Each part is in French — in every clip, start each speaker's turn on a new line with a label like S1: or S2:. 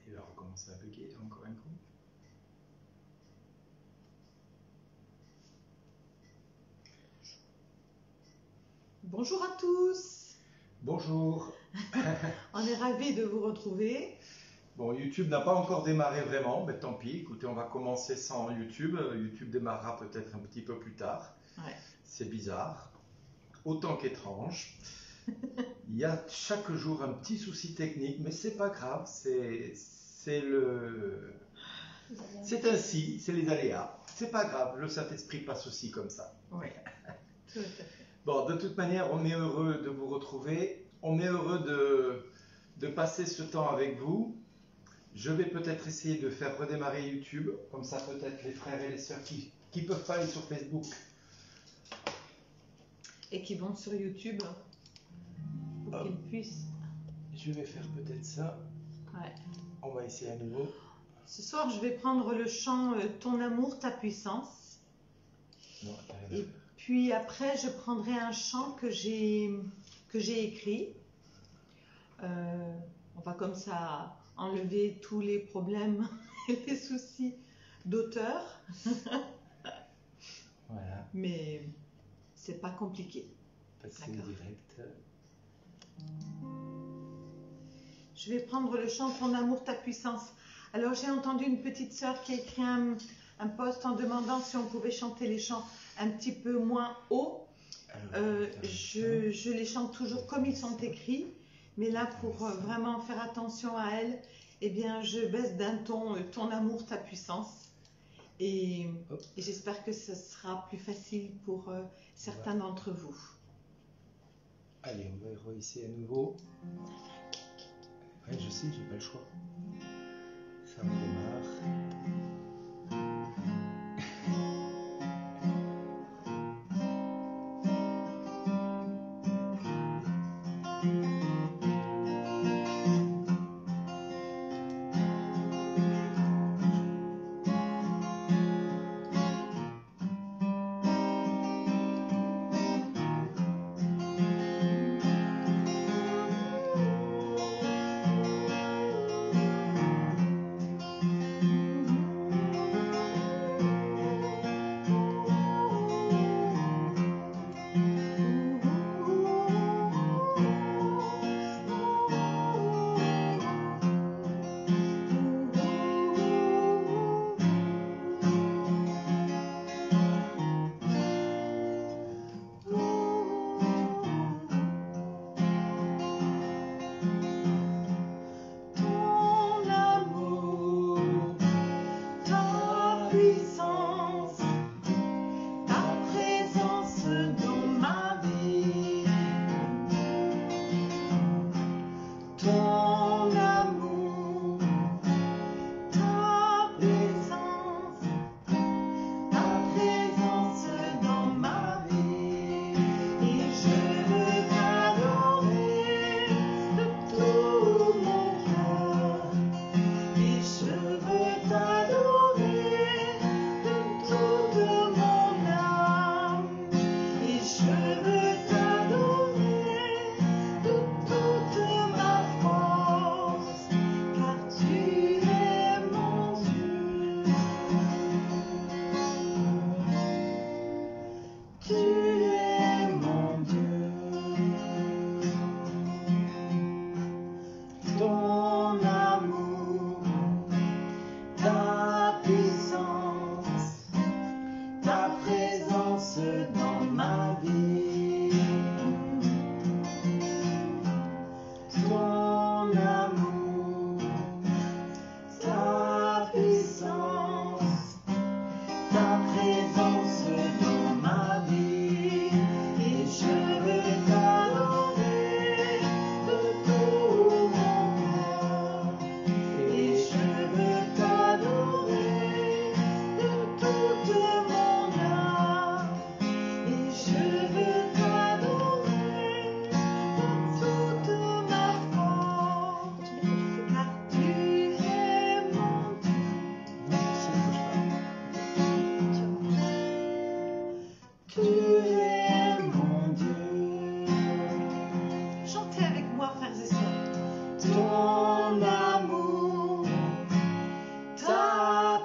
S1: Il va recommencer à bugger encore un coup.
S2: Bonjour à tous.
S1: Bonjour.
S2: On est ravis de vous retrouver.
S1: Bon, YouTube n'a pas encore démarré vraiment, mais tant pis. Écoutez, on va commencer sans YouTube. YouTube démarrera peut-être un petit peu plus tard.
S2: Ouais.
S1: C'est bizarre, autant qu'étrange. Il y a chaque jour un petit souci technique, mais c'est pas grave. C'est ainsi, c'est les aléas. C'est pas grave, le Saint-Esprit passe aussi comme ça.
S2: Oui, tout à fait.
S1: Bon, de toute manière, on est heureux de vous retrouver. On est heureux de passer ce temps avec vous. Je vais peut-être essayer de faire redémarrer YouTube. Comme ça, peut-être les frères et les sœurs qui ne peuvent pas aller sur Facebook.
S2: Et qui vont sur YouTube pour qu'ils puissent.
S1: Je vais faire peut-être ça.
S2: Ouais.
S1: On va essayer à nouveau.
S2: Ce soir, je vais prendre le chant Ton amour, ta puissance.
S1: Non,
S2: Et puis après, je prendrai un chant que j'ai écrit. On va comme ça enlever tous les problèmes et les soucis d'auteur.
S1: Voilà.
S2: Mais c'est pas compliqué.
S1: Passer au direct.
S2: Je vais prendre le chant Ton amour, ta puissance. Alors j'ai entendu une petite sœur qui a écrit un post en demandant si on pouvait chanter les chants un petit peu moins haut. Je les chante toujours comme ils sont écrits, mais là pour vraiment faire attention à elle, eh bien je baisse d'un ton Ton amour, ta puissance. Et j'espère que ce sera plus facile pour certains d'entre vous.
S1: Allez, on va réessayer à nouveau. Ouais, je sais, j'ai pas le choix. Ça redémarre.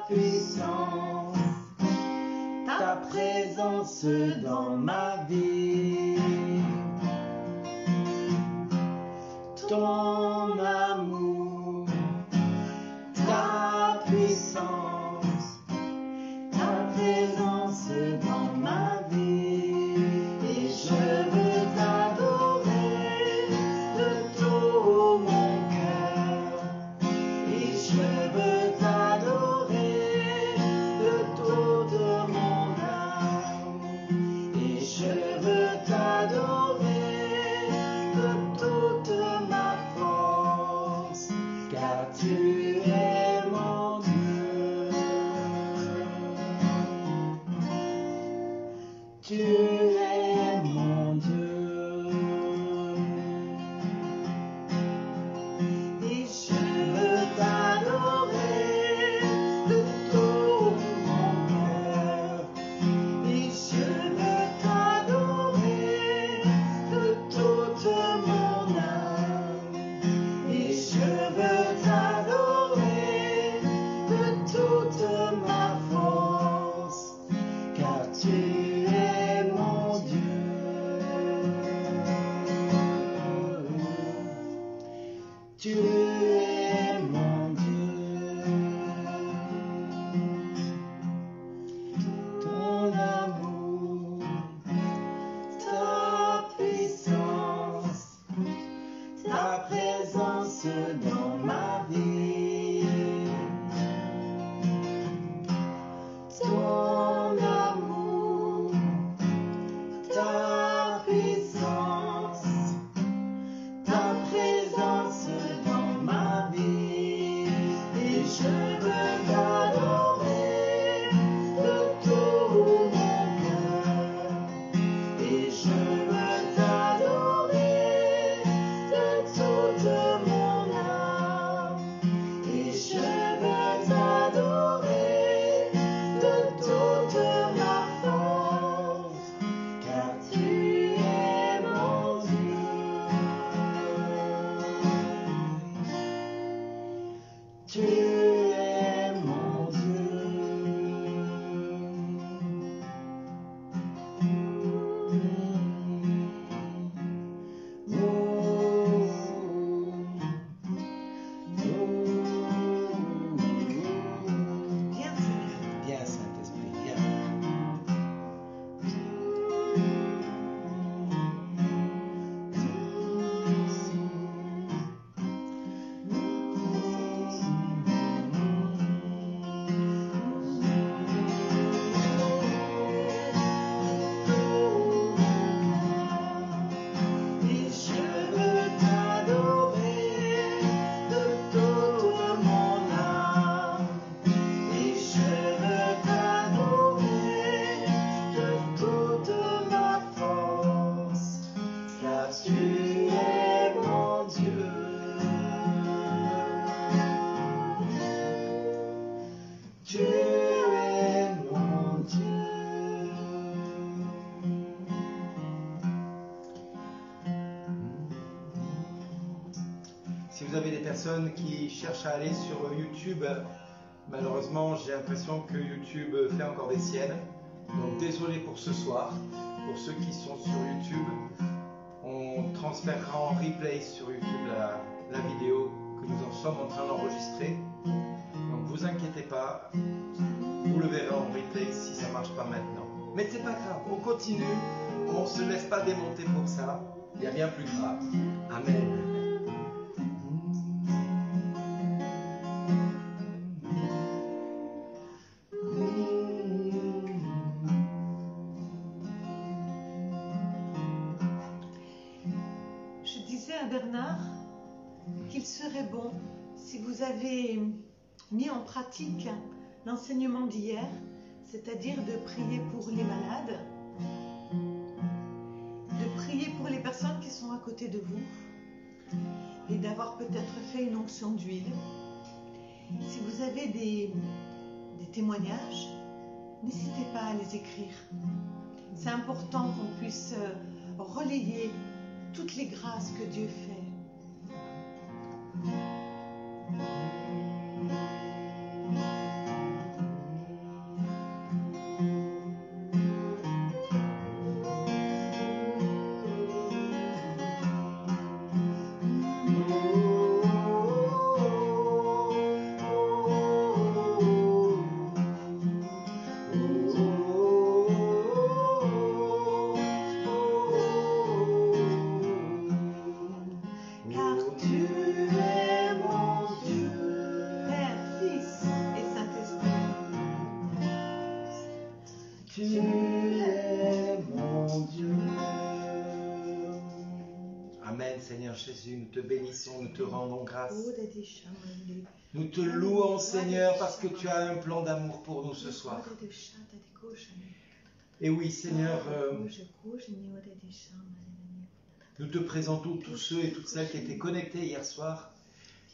S1: puissance, ta présence dans ma vie, ton amour, ta puissance, ta présence dans ma vie, et je veux t'adorer de tout mon cœur, et je veux t'adorer de toute mon âme, et je veux t'adorer de toute ma force, car tu es mon Dieu. Tu es mon Dieu. Et je veux t'adorer de tout mon cœur. Et je veux t'adorer de toute mon âme. Et je veux t'adorer de toute ma force, car tu es mon Dieu. Tu es mon Dieu. Ton amour, ta puissance, ta présence dans ma vie, ton amour, ta puissance, ta présence dans ma vie, et je veux t'adorer de tout mon cœur, et je veux t'adorer de toute mon âme, et je veux t'adorer de toute ma force, car tu es mon Dieu. Tu es mon Dieu.
S2: Viens, Seigneur.
S1: Viens, Saint-Esprit, viens. Et je veux t'adorer de toute mon âme, et je veux t'adorer de toute ma force, car tu es mon Dieu. Tu es mon Dieu. Si vous avez des personnes qui cherchent à aller sur YouTube, malheureusement j'ai l'impression que YouTube fait encore des siennes. Donc désolé pour ce soir. Pour ceux qui sont sur YouTube, on transférera en replay sur YouTube la vidéo que nous en sommes en train d'enregistrer. Donc vous inquiétez pas, vous le verrez en replay si ça marche pas maintenant. Mais c'est pas grave, on continue, on se laisse pas démonter pour ça. Il y a bien plus grave. Amen.
S2: Je disais à Bernard qu'il serait bon, si vous avez mis en pratique l'enseignement d'hier, c'est-à-dire de prier pour les malades, de prier pour les personnes qui sont à côté de vous, et d'avoir peut-être fait une onction d'huile. Si vous avez des témoignages, n'hésitez pas à les écrire. C'est important qu'on puisse relayer toutes les grâces que Dieu fait.
S1: Tu es mon Dieu. Amen, Seigneur Jésus, nous te bénissons, nous te rendons grâce. Nous te louons, Seigneur, parce que tu as un plan d'amour pour nous ce soir. Et oui, Seigneur, nous te présentons tous ceux et toutes celles qui étaient connectés hier soir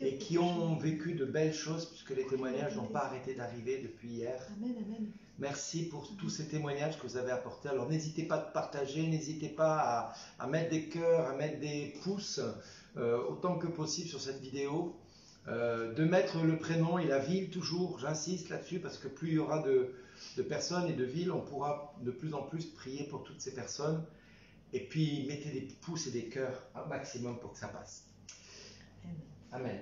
S1: et qui ont vécu de belles choses, puisque les témoignages n'ont pas arrêté d'arriver depuis hier.
S2: Amen, amen.
S1: Merci pour tous ces témoignages que vous avez apportés. Alors n'hésitez pas à partager, n'hésitez pas à mettre des cœurs, à mettre des pouces autant que possible sur cette vidéo. De mettre le prénom et la ville toujours, j'insiste là-dessus, parce que plus il y aura de personnes et de villes, on pourra de plus en plus prier pour toutes ces personnes. Et puis mettez des pouces et des cœurs un maximum pour que ça passe. Amen. Amen.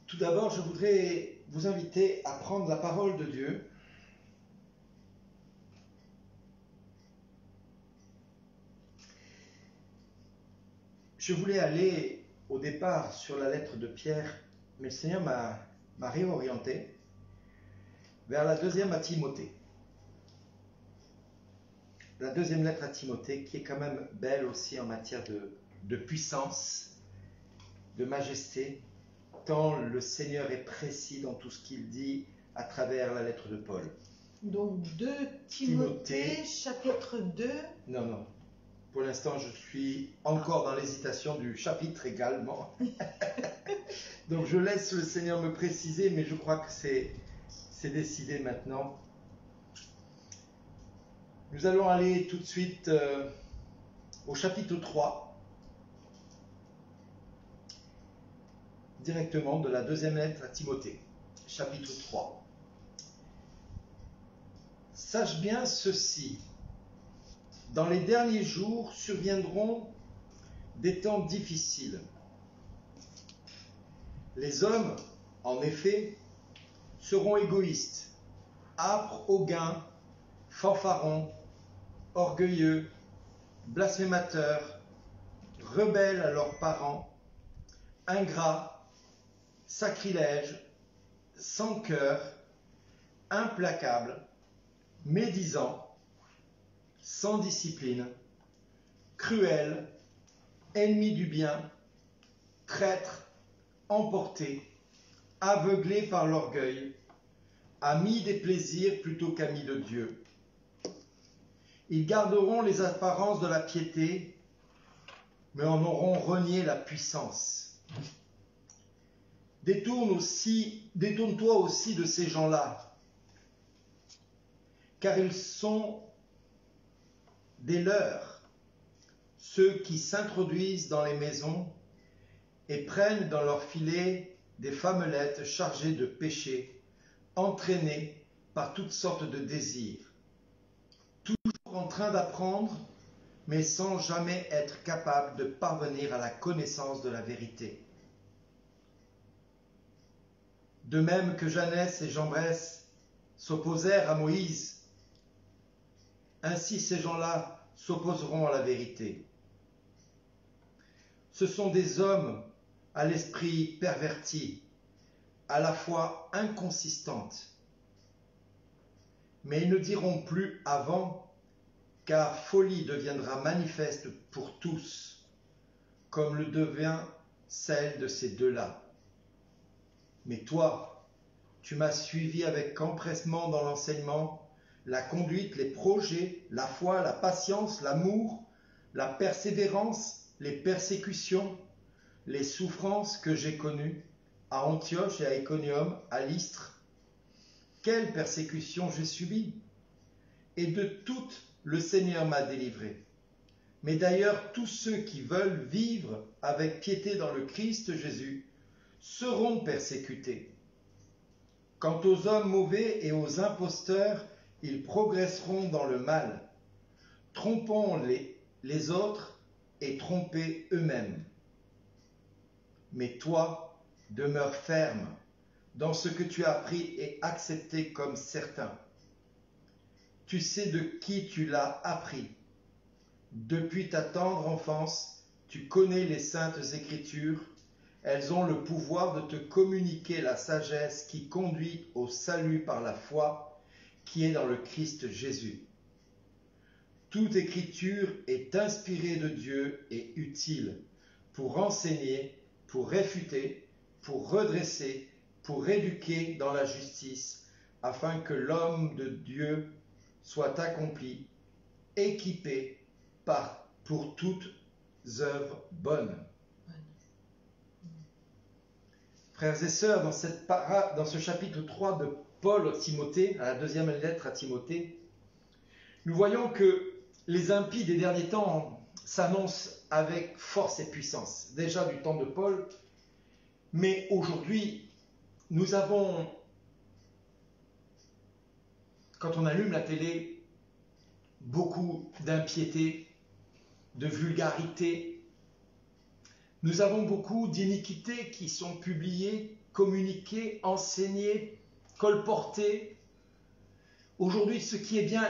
S1: Tout d'abord, je voudrais vous inviter à prendre la parole de Dieu. Je voulais aller au départ sur la lettre de Pierre, mais le Seigneur m'a réorienté vers la deuxième à Timothée. La deuxième lettre à Timothée, qui est quand même belle aussi en matière de puissance, de majesté, tant le Seigneur est précis dans tout ce qu'il dit à travers la lettre de Paul.
S2: Donc 2 Timothée, chapitre 2.
S1: Non. Pour l'instant, je suis encore dans l'hésitation du chapitre également. Donc je laisse le Seigneur me préciser, mais je crois que c'est décidé maintenant. Nous allons aller tout de suite au chapitre 3. Directement de la deuxième lettre à Timothée, chapitre 3. Sache bien ceci, dans les derniers jours surviendront des temps difficiles. Les hommes, en effet, seront égoïstes, âpres au gain, fanfarons, orgueilleux, blasphémateurs, rebelles à leurs parents, ingrats, sacrilèges, sans cœur, implacables, médisants, sans discipline, cruels, ennemis du bien, traîtres, emportés, aveuglés par l'orgueil, amis des plaisirs plutôt qu'amis de Dieu. Ils garderont les apparences de la piété, mais en auront renié la puissance. Détourne-toi aussi de ces gens-là, car ils sont des leurs, ceux qui s'introduisent dans les maisons et prennent dans leurs filets des femmelettes chargées de péché, entraînées par toutes sortes de désirs, toujours en train d'apprendre, mais sans jamais être capables de parvenir à la connaissance de la vérité. De même que Janès et Jambres s'opposèrent à Moïse, ainsi ces gens-là s'opposeront à la vérité. Ce sont des hommes à l'esprit perverti, à la fois inconsistantes. Mais ils ne diront plus avant, car folie deviendra manifeste pour tous, comme le devient celle de ces deux-là. Mais toi, tu m'as suivi avec empressement dans l'enseignement, la conduite, les projets, la foi, la patience, l'amour, la persévérance, les persécutions, les souffrances que j'ai connues à Antioche et à Iconium, à Lystre. Quelle persécution j'ai subie! Et de toutes, le Seigneur m'a délivré. Mais d'ailleurs, tous ceux qui veulent vivre avec piété dans le Christ Jésus seront persécutés. Quant aux hommes mauvais et aux imposteurs, ils progresseront dans le mal, trompant les autres et trompés eux-mêmes. Mais toi, demeure ferme dans ce que tu as appris et accepté comme certain. Tu sais de qui tu l'as appris. Depuis ta tendre enfance, tu connais les saintes Écritures. Elles ont le pouvoir de te communiquer la sagesse qui conduit au salut par la foi, qui est dans le Christ Jésus. Toute écriture est inspirée de Dieu et utile pour enseigner, pour réfuter, pour redresser, pour éduquer dans la justice, afin que l'homme de Dieu soit accompli, équipé pour toutes œuvres bonnes. Frères et sœurs, dans ce chapitre 3 de Paul à Timothée, à la deuxième lettre à Timothée, nous voyons que les impies des derniers temps s'annoncent avec force et puissance, déjà du temps de Paul, mais aujourd'hui, nous avons, quand on allume la télé, beaucoup d'impiété, de vulgarité. Nous avons beaucoup d'iniquités qui sont publiées, communiquées, enseignées, colportées. Aujourd'hui, ce qui est bien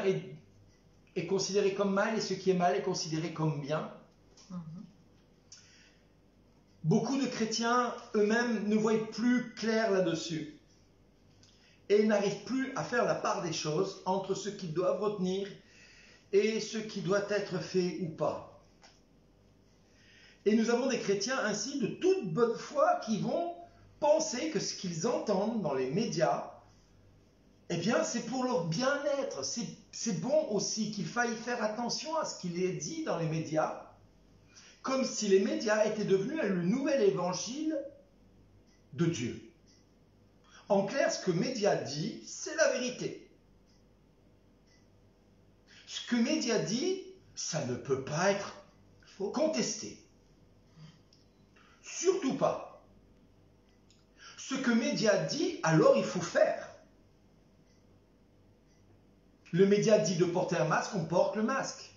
S1: est considéré comme mal et ce qui est mal est considéré comme bien. Beaucoup de chrétiens eux-mêmes ne voient plus clair là-dessus et n'arrivent plus à faire la part des choses entre ce qu'ils doivent retenir et ce qui doit être fait ou pas. Et nous avons des chrétiens ainsi de toute bonne foi qui vont penser que ce qu'ils entendent dans les médias, eh bien c'est pour leur bien-être. C'est bon aussi qu'il faille faire attention à ce qu'il est dit dans les médias, comme si les médias étaient devenus le nouvel évangile de Dieu. En clair, ce que média dit, c'est la vérité. Ce que média dit, ça ne peut pas être contesté. Surtout pas. Ce que média dit, alors il faut faire. Le média dit de porter un masque, on porte le masque.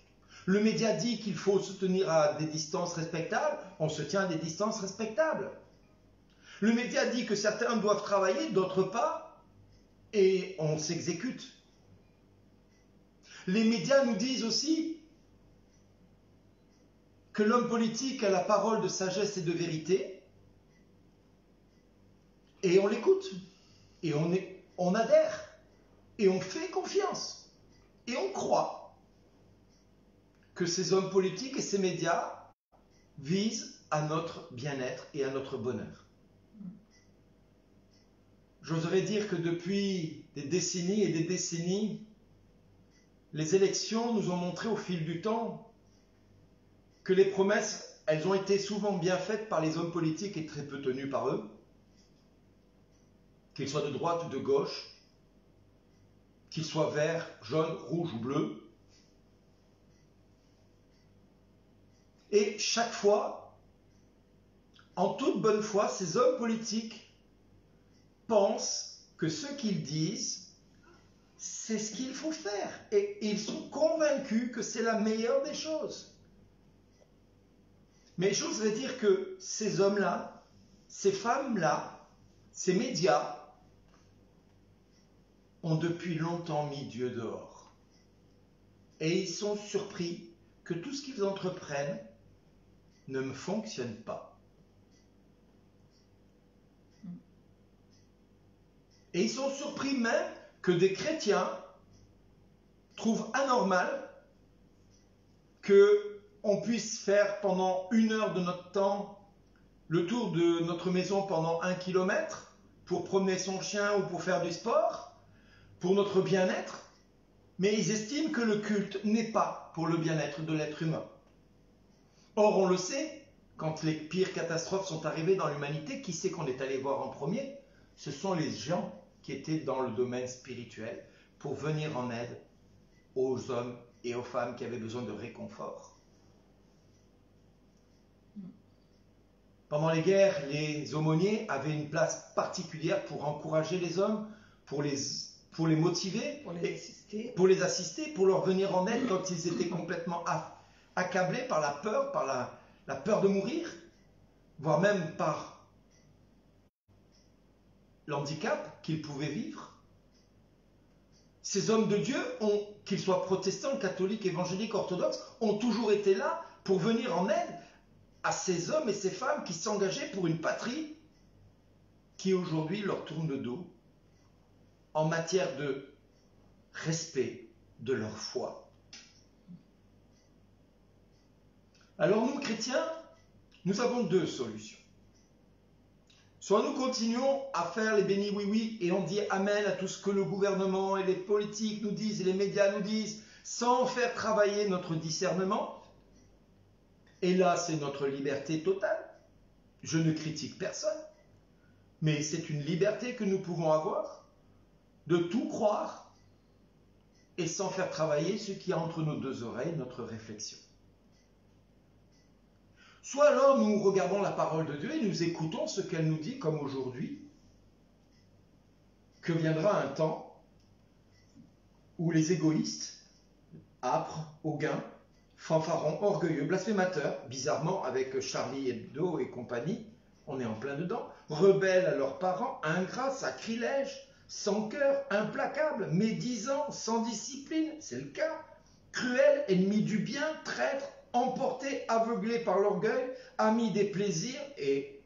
S1: Le média dit qu'il faut se tenir à des distances respectables, on se tient à des distances respectables. Le média dit que certains doivent travailler, d'autres pas, et on s'exécute. Les médias nous disent aussi que l'homme politique a la parole de sagesse et de vérité, et on l'écoute, et on adhère, et on fait confiance, et on croit que ces hommes politiques et ces médias visent à notre bien-être et à notre bonheur. J'oserais dire que depuis des décennies et des décennies, les élections nous ont montré au fil du temps que les promesses, elles ont été souvent bien faites par les hommes politiques et très peu tenues par eux, qu'ils soient de droite ou de gauche, qu'ils soient verts, jaunes, rouges ou bleus. Et chaque fois, en toute bonne foi, ces hommes politiques pensent que ce qu'ils disent, c'est ce qu'il faut faire. Et ils sont convaincus que c'est la meilleure des choses. Mais j'oserais dire que ces hommes-là, ces femmes-là, ces médias, ont depuis longtemps mis Dieu dehors. Et ils sont surpris que tout ce qu'ils entreprennent ne me fonctionne pas. Et ils sont surpris même que des chrétiens trouvent anormal qu'on puisse faire pendant 1 heure de notre temps le tour de notre maison pendant 1 kilomètre pour promener son chien ou pour faire du sport, pour notre bien-être, mais ils estiment que le culte n'est pas pour le bien-être de l'être humain. Or, on le sait, quand les pires catastrophes sont arrivées dans l'humanité, qui c'est qu'on est allé voir en premier? Ce sont les gens qui étaient dans le domaine spirituel pour venir en aide aux hommes et aux femmes qui avaient besoin de réconfort. Pendant les guerres, les aumôniers avaient une place particulière pour encourager les hommes, pour les motiver, pour les assister, pour leur venir en aide quand ils étaient complètement accablés par la peur de mourir, voire même par l'handicap qu'ils pouvaient vivre. Ces hommes de Dieu, qu'ils soient protestants, catholiques, évangéliques, orthodoxes, ont toujours été là pour venir en aide à ces hommes et ces femmes qui s'engageaient pour une patrie qui aujourd'hui leur tourne le dos en matière de respect de leur foi. Alors nous, chrétiens, nous avons deux solutions. Soit nous continuons à faire les bénis oui-oui et on dit amen à tout ce que le gouvernement et les politiques nous disent et les médias nous disent sans faire travailler notre discernement. Et là, c'est notre liberté totale. Je ne critique personne, mais c'est une liberté que nous pouvons avoir de tout croire et sans faire travailler ce qui a entre nos deux oreilles, notre réflexion. Soit alors nous regardons la parole de Dieu et nous écoutons ce qu'elle nous dit, comme aujourd'hui, que viendra un temps où les égoïstes, âpres, hauguins, fanfarons, orgueilleux, blasphémateurs, bizarrement avec Charlie Hebdo et compagnie, on est en plein dedans, rebelles à leurs parents, ingrats, sacrilèges, sans cœur, implacables, médisants, sans discipline, c'est le cas, cruels, ennemis du bien, traîtres, emportés, aveuglés par l'orgueil, amis des plaisirs. Et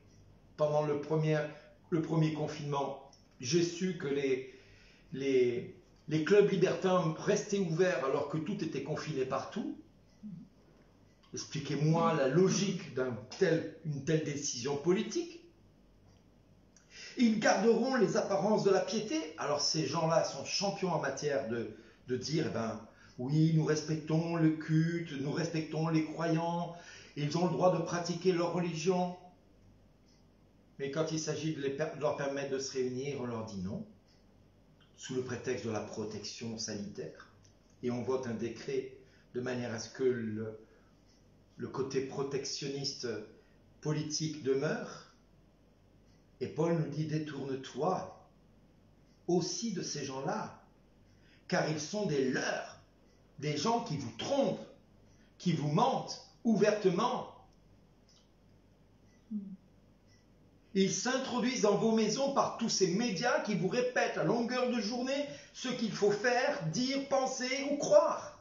S1: pendant le premier confinement, j'ai su que les clubs libertins restaient ouverts alors que tout était confiné partout. Expliquez-moi la logique d'une telle décision politique. Ils garderont les apparences de la piété. Alors ces gens-là sont champions en matière de dire, oui, nous respectons le culte, nous respectons les croyants, ils ont le droit de pratiquer leur religion. Mais quand il s'agit de leur permettre de se réunir, on leur dit non, sous le prétexte de la protection sanitaire. Et on vote un décret de manière à ce que le côté protectionniste politique demeure. Et Paul nous dit, détourne-toi aussi de ces gens-là, car ils sont des leurs, des gens qui vous trompent, qui vous mentent ouvertement. Ils s'introduisent dans vos maisons par tous ces médias qui vous répètent à longueur de journée ce qu'il faut faire, dire, penser ou croire.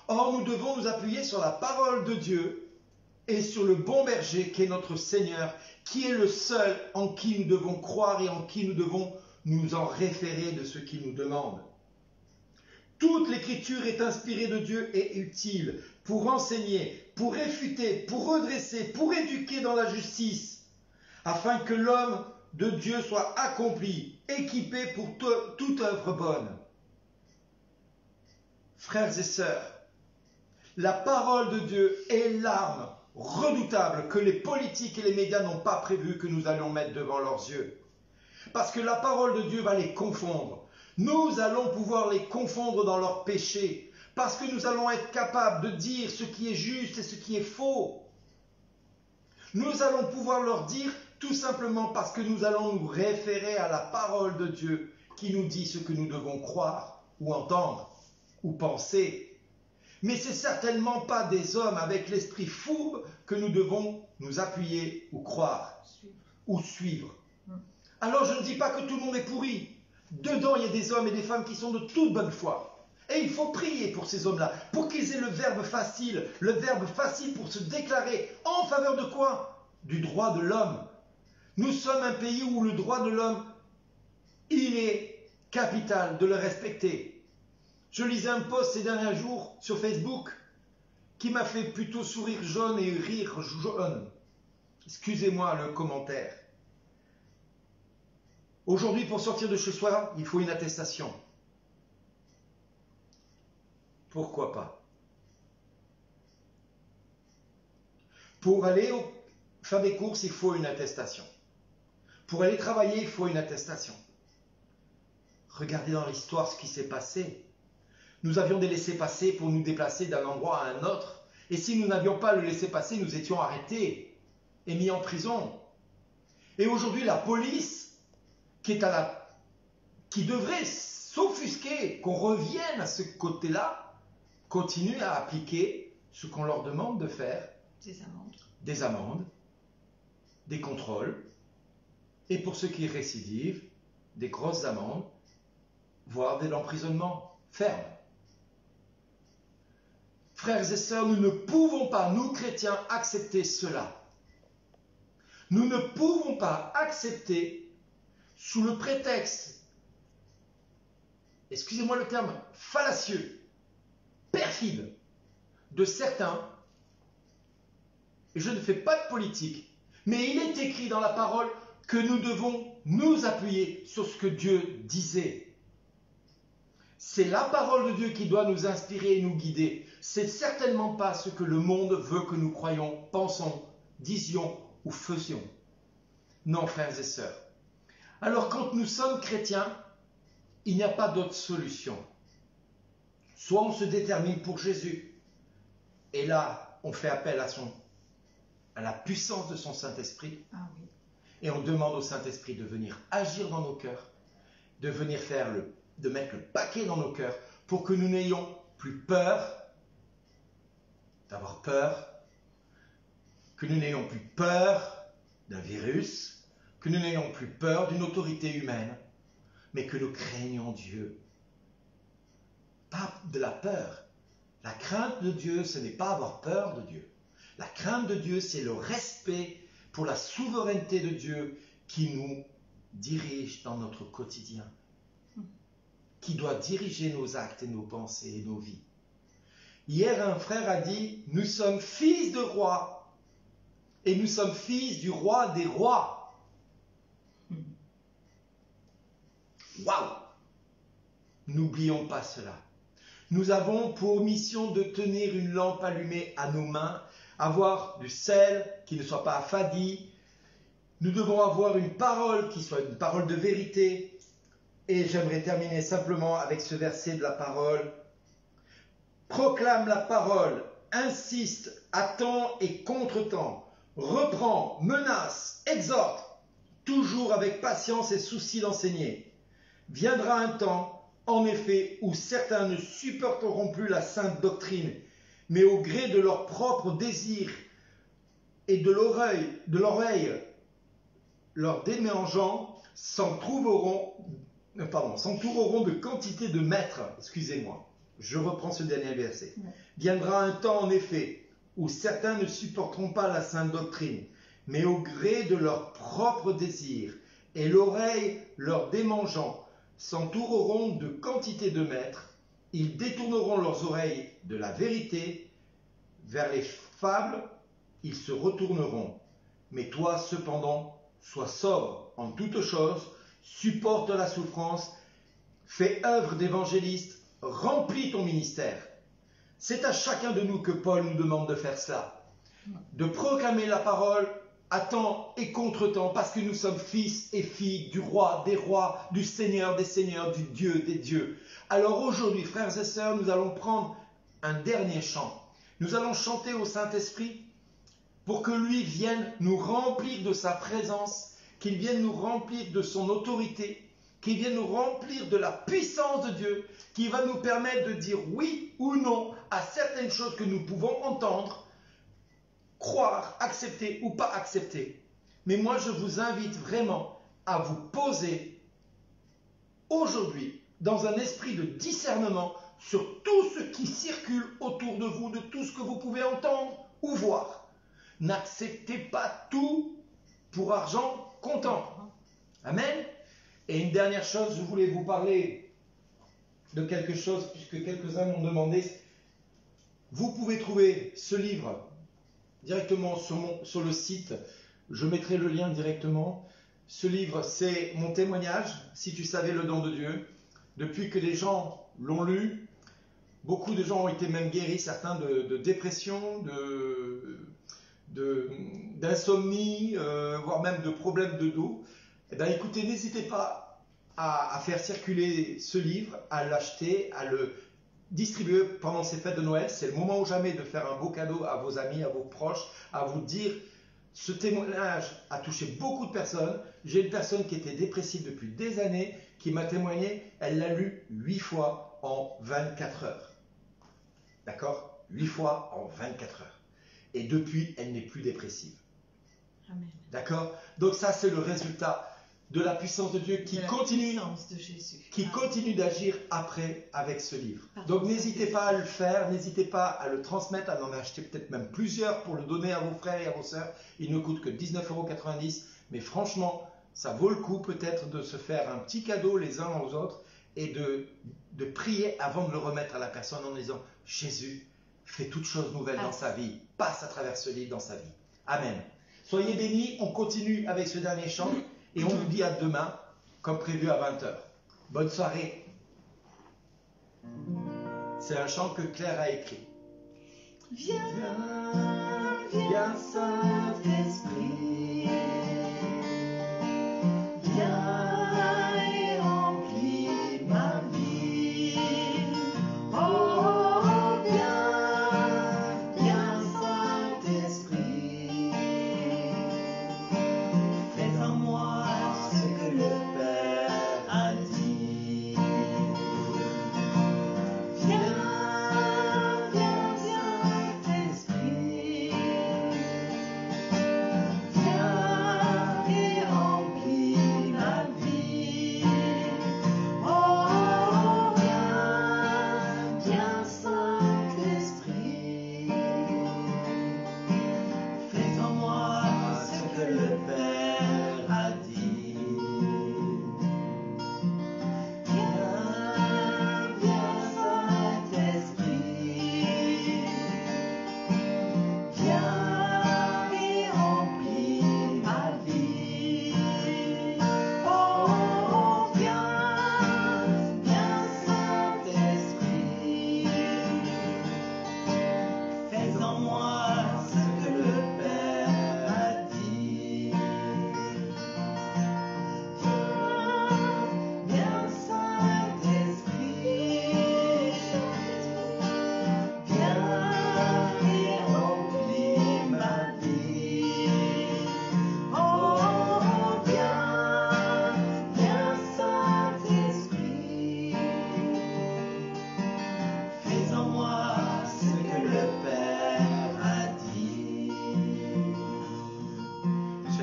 S1: Or, nous devons nous appuyer sur la parole de Dieu et sur le bon berger qui est notre Seigneur, qui est le seul en qui nous devons croire et en qui nous devons nous en référer de ce qu'il nous demande. Toute l'écriture est inspirée de Dieu et utile pour enseigner, pour réfuter, pour redresser, pour éduquer dans la justice, afin que l'homme de Dieu soit accompli, équipé pour toute œuvre bonne. Frères et sœurs, la parole de Dieu est l'arme redoutable que les politiques et les médias n'ont pas prévu que nous allions mettre devant leurs yeux. Parce que la parole de Dieu va les confondre. Nous allons pouvoir les confondre dans leurs péchés, parce que nous allons être capables de dire ce qui est juste et ce qui est faux. Nous allons pouvoir leur dire tout simplement parce que nous allons nous référer à la parole de Dieu qui nous dit ce que nous devons croire ou entendre ou penser. Mais ce n'est certainement pas des hommes avec l'esprit fourbe que nous devons nous appuyer ou croire ou suivre. Alors je ne dis pas que tout le monde est pourri. Dedans, il y a des hommes et des femmes qui sont de toute bonne foi. Et il faut prier pour ces hommes-là, pour qu'ils aient le verbe facile pour se déclarer en faveur de quoi? Du droit de l'homme. Nous sommes un pays où le droit de l'homme, il est capital de le respecter. Je lisais un post ces derniers jours sur Facebook qui m'a fait plutôt sourire jaune et rire jaune. Excusez-moi le commentaire. Aujourd'hui, pour sortir de chez soi, il faut une attestation. Pourquoi pas? Pour aller faire des courses, il faut une attestation. Pour aller travailler, il faut une attestation. Regardez dans l'histoire ce qui s'est passé. Nous avions des laissez-passer pour nous déplacer d'un endroit à un autre. Et si nous n'avions pas le laissez-passer, nous étions arrêtés et mis en prison. Et aujourd'hui, la police, qui devrait s'offusquer qu'on revienne à ce côté-là, continue à appliquer ce qu'on leur demande de faire. Des amendes, des contrôles, et pour ceux qui récidivent, des grosses amendes, voire de l'emprisonnement ferme. Frères et sœurs, nous ne pouvons pas, nous chrétiens, accepter cela. Nous ne pouvons pas accepter, sous le prétexte excusez-moi le terme, fallacieux, perfide de certains, et je ne fais pas de politique, mais il est écrit dans la parole que nous devons nous appuyer sur ce que Dieu disait. C'est la parole de Dieu qui doit nous inspirer et nous guider. C'est certainement pas ce que le monde veut que nous croyions, pensons, disions ou faisions. Non, frères et sœurs. Alors quand nous sommes chrétiens, il n'y a pas d'autre solution. Soit on se détermine pour Jésus, et là, on fait appel à la puissance de son Saint-Esprit, et on demande au Saint-Esprit de venir agir dans nos cœurs, de venir de mettre le paquet dans nos cœurs, pour que nous n'ayons plus peur d'avoir peur, que nous n'ayons plus peur d'un virus, que nous n'ayons plus peur d'une autorité humaine, mais que nous craignons Dieu. Pas de la peur. La crainte de Dieu, ce n'est pas avoir peur de Dieu. La crainte de Dieu, c'est le respect pour la souveraineté de Dieu qui nous dirige dans notre quotidien, qui doit diriger nos actes et nos pensées et nos vies. Hier, un frère a dit, nous sommes fils de roi et nous sommes fils du roi des rois. Waouh! N'oublions pas cela. Nous avons pour mission de tenir une lampe allumée à nos mains, avoir du sel qui ne soit pas affadi. Nous devons avoir une parole qui soit une parole de vérité. Et j'aimerais terminer simplement avec ce verset de la parole. Proclame la parole, insiste à temps et contre-temps, reprend, menace, exhorte, toujours avec patience et souci d'enseigner. Viendra un temps, en effet, où certains ne supporteront plus la sainte doctrine, mais au gré de leurs propres désirs et de l'oreille leur déméngeant, s'entoureront de quantité de maîtres. Excusez-moi, je reprends ce dernier verset. Viendra un temps, en effet, où certains ne supporteront pas la sainte doctrine, mais au gré de leurs propres désirs et l'oreille leur démangeant, s'entoureront de quantité de maîtres, ils détourneront leurs oreilles de la vérité, vers les fables, ils se retourneront. Mais toi, cependant, sois sobre en toutes choses, supporte la souffrance, fais œuvre d'évangéliste, remplis ton ministère. C'est à chacun de nous que Paul nous demande de faire cela, de proclamer la parole à temps et contre-temps, parce que nous sommes fils et filles du roi des rois, du Seigneur des seigneurs, du Dieu des dieux. Alors aujourd'hui, frères et sœurs, nous allons prendre un dernier chant. Nous allons chanter au Saint-Esprit pour que lui vienne nous remplir de sa présence, qu'il vienne nous remplir de son autorité, qu'il vienne nous remplir de la puissance de Dieu, qui va nous permettre de dire oui ou non à certaines choses que nous pouvons entendre, croire, accepter ou pas accepter. Mais moi, je vous invite vraiment à vous poser aujourd'hui dans un esprit de discernement sur tout ce qui circule autour de vous, de tout ce que vous pouvez entendre ou voir. N'acceptez pas tout pour argent comptant. Amen. Et une dernière chose, je voulais vous parler de quelque chose, puisque quelques-uns m'ont demandé. Vous pouvez trouver ce livre directement sur le site. Je mettrai le lien directement. Ce livre, c'est mon témoignage, si tu savais le don de Dieu. Depuis que les gens l'ont lu, beaucoup de gens ont été même guéris, certains de dépression, d'insomnie, voire même de problèmes de dos. Eh bien, écoutez, n'hésitez pas à faire circuler ce livre, à l'acheter, à le distribuer pendant ces fêtes de Noël. C'est le moment ou jamais de faire un beau cadeau à vos amis, à vos proches, à vous dire, ce témoignage a touché beaucoup de personnes. J'ai une personne qui était dépressive depuis des années, qui m'a témoigné, elle l'a lu 8 fois en 24 heures. D'accord ? 8 fois en 24 heures. Et depuis, elle n'est plus dépressive.
S2: Amen.
S1: D'accord ? Donc ça, c'est le résultat de la puissance de Dieu qui continue d'agir après avec ce livre. Donc n'hésitez pas à le faire, n'hésitez pas à le transmettre, à en acheter peut-être même plusieurs pour le donner à vos frères et à vos sœurs. Il ne coûte que 19,90 €, mais franchement, ça vaut le coup peut-être de se faire un petit cadeau les uns aux autres et de prier avant de le remettre à la personne en disant « Jésus, fais toutes choses nouvelles dans sa vie, passe à travers ce livre dans sa vie. » Amen. Soyez bénis, on continue avec ce dernier chant et on vous dit à demain, comme prévu à 20h. Bonne soirée. C'est un chant que Claire a écrit.
S2: Viens, viens Saint-Esprit, viens et remplis ma vie. Oh, viens Saint-Esprit, fais en moi ce que le Père a dit.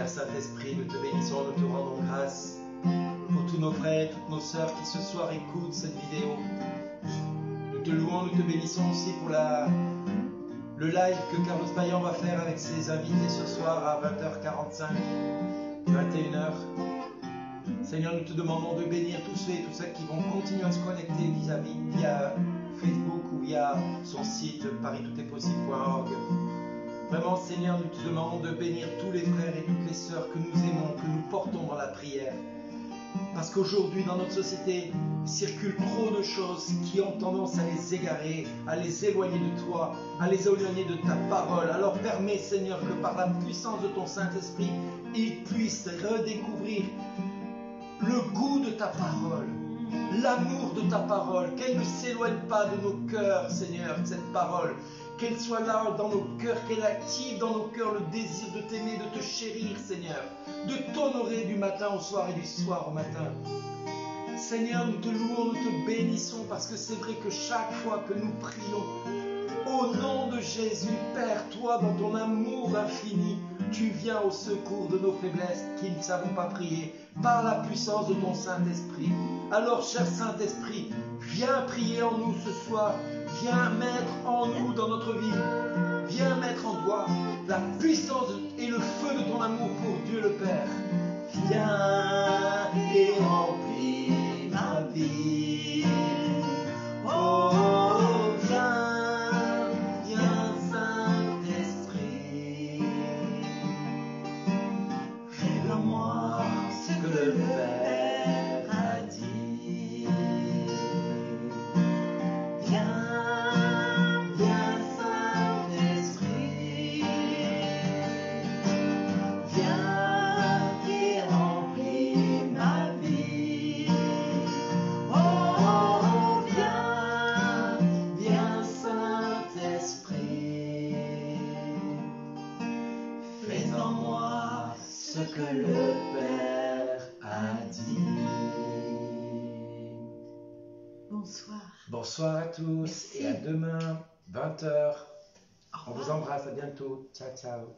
S1: Saint-Esprit, nous te bénissons, nous te rendons grâce pour tous nos frères et toutes nos sœurs qui ce soir écoutent cette vidéo. Nous te louons, nous te bénissons aussi pour le live que Carlos Payan va faire avec ses invités ce soir à 20h45, 21h. Seigneur, nous te demandons de bénir tous ceux et toutes celles qui vont continuer à se connecter via Facebook ou via son site paris-tout-est-possible.org. Vraiment, Seigneur, nous te demandons de bénir tous les frères et toutes les sœurs que nous aimons, que nous portons dans la prière. Parce qu'aujourd'hui, dans notre société, circulent trop de choses qui ont tendance à les égarer, à les éloigner de toi, à les éloigner de ta parole. Alors permets, Seigneur, que par la puissance de ton Saint-Esprit, ils puissent redécouvrir le goût de ta parole, l'amour de ta parole, qu'elle ne s'éloigne pas de nos cœurs, Seigneur, cette parole. Qu'elle soit là dans nos cœurs, qu'elle active dans nos cœurs le désir de t'aimer, de te chérir, Seigneur, de t'honorer du matin au soir et du soir au matin. Seigneur, nous te louons, nous te bénissons parce que c'est vrai que chaque fois que nous prions, au nom de Jésus, Père, toi, dans ton amour infini, tu viens au secours de nos faiblesses qui ne savons pas prier par la puissance de ton Saint-Esprit. Alors, cher Saint-Esprit, viens prier en nous ce soir. Viens mettre en nous, dans notre vie, viens mettre en toi la puissance et le feu de ton amour pour Dieu le Père. Viens et remplis ma vie. Oh, viens Saint-Esprit. Fais en moi ce que le Père a dit. Viens. Que le Père a dit. Bonsoir. Bonsoir à tous. Merci. Et à demain, 20h. On vous embrasse, à bientôt. Ciao, ciao.